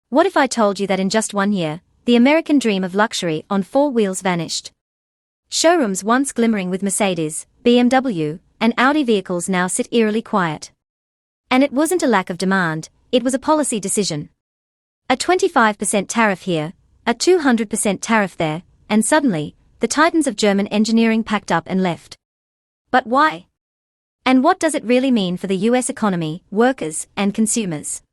What if I told you that in just 1 year, the American dream of luxury on 4 wheels vanished? Showrooms once glimmering with Mercedes, BMW, and Audi vehicles now sit eerily quiet. And it wasn't a lack of demand, it was a policy decision. A 25% tariff here, a 200% tariff there, and suddenly, the titans of German engineering packed up and left. But why? And what does it really mean for the US economy, workers, and consumers?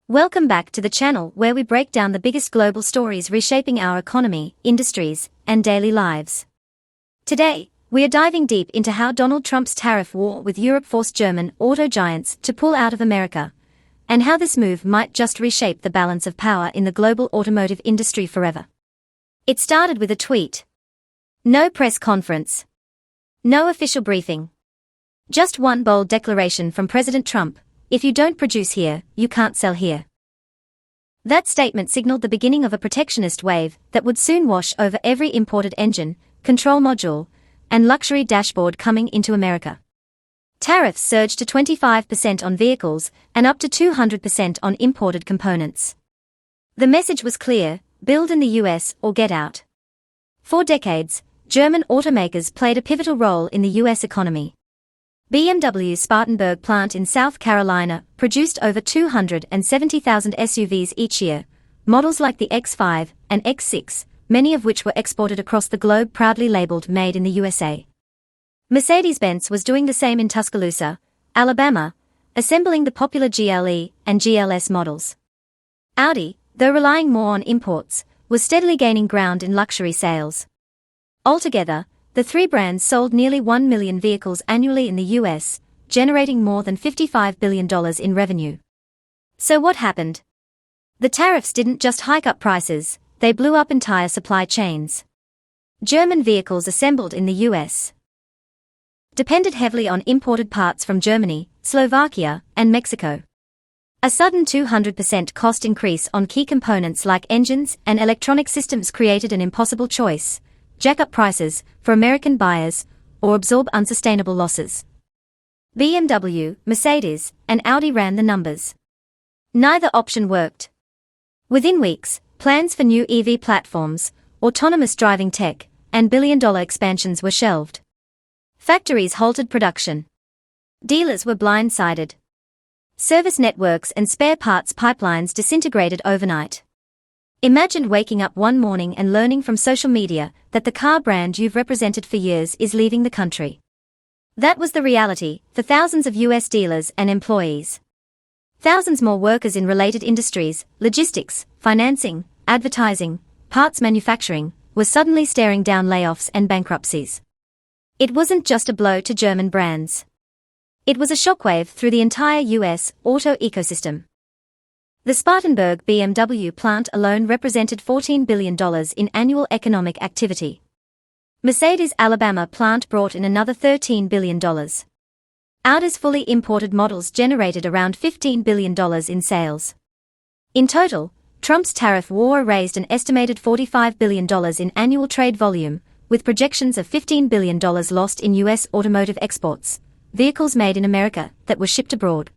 Welcome back to the channel where we break down the biggest global stories reshaping our economy, industries, and daily lives. Today, we are diving deep into how Donald Trump's tariff war with Europe forced German auto giants to pull out of America, and how this move might just reshape the balance of power in the global automotive industry forever. It started with a tweet. No press conference. No official briefing. Just one bold declaration from President Trump: if you don't produce here, you can't sell here. That statement signaled the beginning of a protectionist wave that would soon wash over every imported engine, control module, and luxury dashboard coming into America. Tariffs surged to 25% on vehicles and up to 200% on imported components. The message was clear: build in the US or get out. For decades, German automakers played a pivotal role in the US economy. BMW's Spartanburg plant in South Carolina produced over 270,000 SUVs each year, models like the X5 and X6, many of which were exported across the globe proudly labeled Made in the USA. Mercedes-Benz was doing the same in Tuscaloosa, Alabama, assembling the popular GLE and GLS models. Audi, though relying more on imports, was steadily gaining ground in luxury sales. Altogether, the three brands sold nearly 1 million vehicles annually in the US, generating more than $55 billion in revenue. So what happened? The tariffs didn't just hike up prices, they blew up entire supply chains. German vehicles assembled in the US depended heavily on imported parts from Germany, Slovakia, and Mexico. A sudden 200% cost increase on key components like engines and electronic systems created an impossible choice: jack up prices for American buyers or absorb unsustainable losses. BMW, Mercedes, and Audi ran the numbers. Neither option worked. Within weeks, plans for new EV platforms, autonomous driving tech, and billion-dollar expansions were shelved. Factories halted production. Dealers were blindsided. Service networks and spare parts pipelines disintegrated overnight. Imagine waking up one morning and learning from social media that the car brand you've represented for years is leaving the country. That was the reality for thousands of US dealers and employees. Thousands more workers in related industries, logistics, financing, advertising, parts manufacturing, were suddenly staring down layoffs and bankruptcies. It wasn't just a blow to German brands. It was a shockwave through the entire US auto ecosystem. The Spartanburg BMW plant alone represented $14 billion in annual economic activity. Mercedes' Alabama plant brought in another $13 billion. Audi's fully imported models generated around $15 billion in sales. In total, Trump's tariff war raised an estimated $45 billion in annual trade volume, with projections of $15 billion lost in US automotive exports, vehicles made in America that were shipped abroad.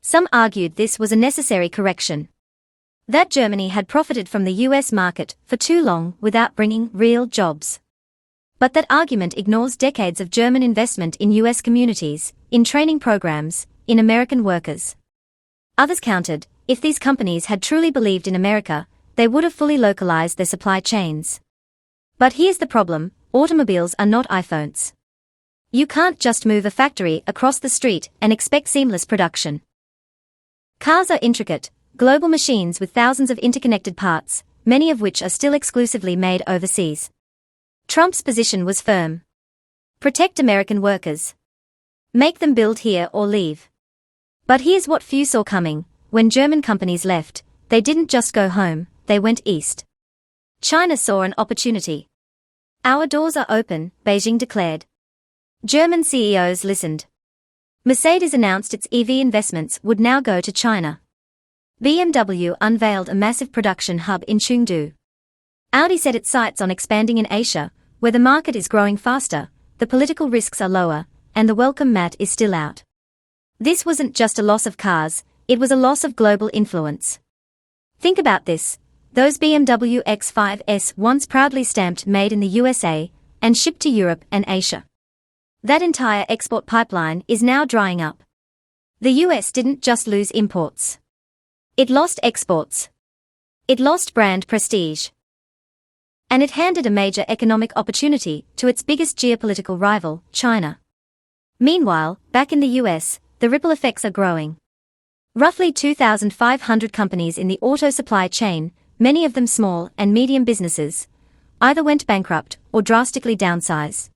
Some argued this was a necessary correction. That Germany had profited from the US market for too long without bringing real jobs. But that argument ignores decades of German investment in US communities, in training programs, in American workers. Others countered, if these companies had truly believed in America, they would have fully localized their supply chains. But here's the problem: automobiles are not iPhones. You can't just move a factory across the street and expect seamless production. Cars are intricate, global machines with thousands of interconnected parts, many of which are still exclusively made overseas. Trump's position was firm. Protect American workers. Make them build here or leave. But here's what few saw coming: when German companies left, they didn't just go home, they went east. China saw an opportunity. Our doors are open, Beijing declared. German CEOs listened. Mercedes announced its EV investments would now go to China. BMW unveiled a massive production hub in Chengdu. Audi set its sights on expanding in Asia, where the market is growing faster, the political risks are lower, and the welcome mat is still out. This wasn't just a loss of cars, it was a loss of global influence. Think about this. Those BMW X5s once proudly stamped made in the USA and shipped to Europe and Asia. That entire export pipeline is now drying up. The US didn't just lose imports. It lost exports. It lost brand prestige. And it handed a major economic opportunity to its biggest geopolitical rival, China. Meanwhile, back in the US, the ripple effects are growing. Roughly 2,500 companies in the auto supply chain, many of them small and medium businesses, either went bankrupt or drastically downsized.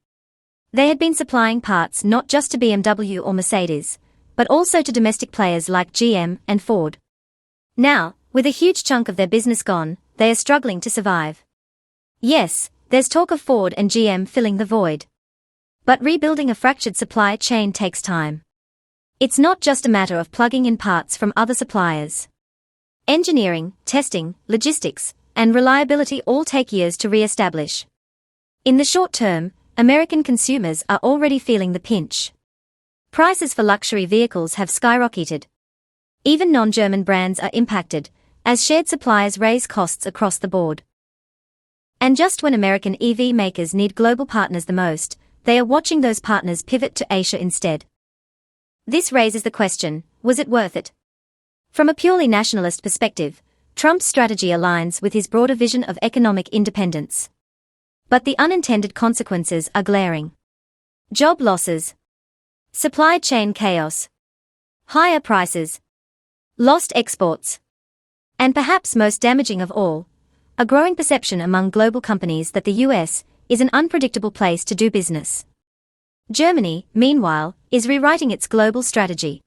They had been supplying parts not just to BMW or Mercedes, but also to domestic players like GM and Ford. Now, with a huge chunk of their business gone, they are struggling to survive. Yes, there's talk of Ford and GM filling the void. But rebuilding a fractured supply chain takes time. It's not just a matter of plugging in parts from other suppliers. Engineering, testing, logistics, and reliability all take years to re-establish. In the short term, American consumers are already feeling the pinch. Prices for luxury vehicles have skyrocketed. Even non-German brands are impacted, as shared suppliers raise costs across the board. And just when American EV makers need global partners the most, they are watching those partners pivot to Asia instead. This raises the question, was it worth it? From a purely nationalist perspective, Trump's strategy aligns with his broader vision of economic independence. But the unintended consequences are glaring. Job losses, supply chain chaos, higher prices, lost exports, and perhaps most damaging of all, a growing perception among global companies that the US is an unpredictable place to do business. Germany, meanwhile, is rewriting its global strategy.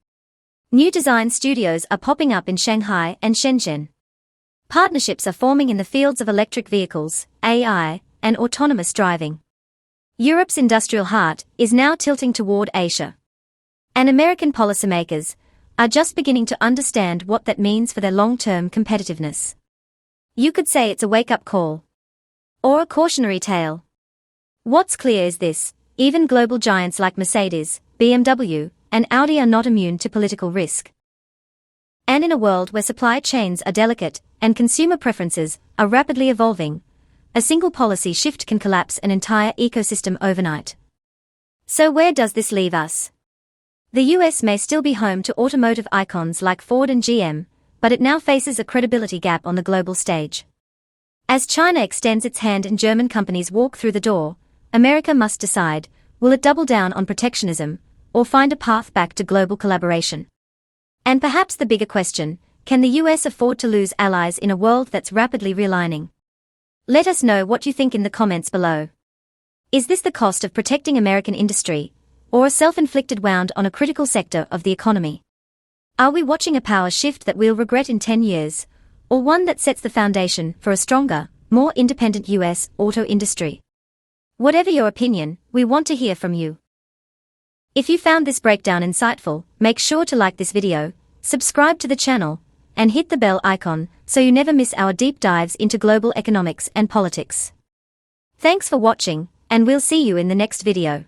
New design studios are popping up in Shanghai and Shenzhen. Partnerships are forming in the fields of electric vehicles, AI, and autonomous driving. Europe's industrial heart is now tilting toward Asia. And American policymakers are just beginning to understand what that means for their long-term competitiveness. You could say it's a wake-up call. Or a cautionary tale. What's clear is this: even global giants like Mercedes, BMW, and Audi are not immune to political risk. And in a world where supply chains are delicate and consumer preferences are rapidly evolving, a single policy shift can collapse an entire ecosystem overnight. So where does this leave us? The US may still be home to automotive icons like Ford and GM, but it now faces a credibility gap on the global stage. As China extends its hand and German companies walk through the door, America must decide, will it double down on protectionism, or find a path back to global collaboration? And perhaps the bigger question, can the US afford to lose allies in a world that's rapidly realigning? Let us know what you think in the comments below. Is this the cost of protecting American industry, or a self-inflicted wound on a critical sector of the economy? Are we watching a power shift that we'll regret in 10 years, or one that sets the foundation for a stronger, more independent US auto industry? Whatever your opinion, we want to hear from you. If you found this breakdown insightful, make sure to like this video, subscribe to the channel, and hit the bell icon so you never miss our deep dives into global economics and politics. Thanks for watching, and we'll see you in the next video.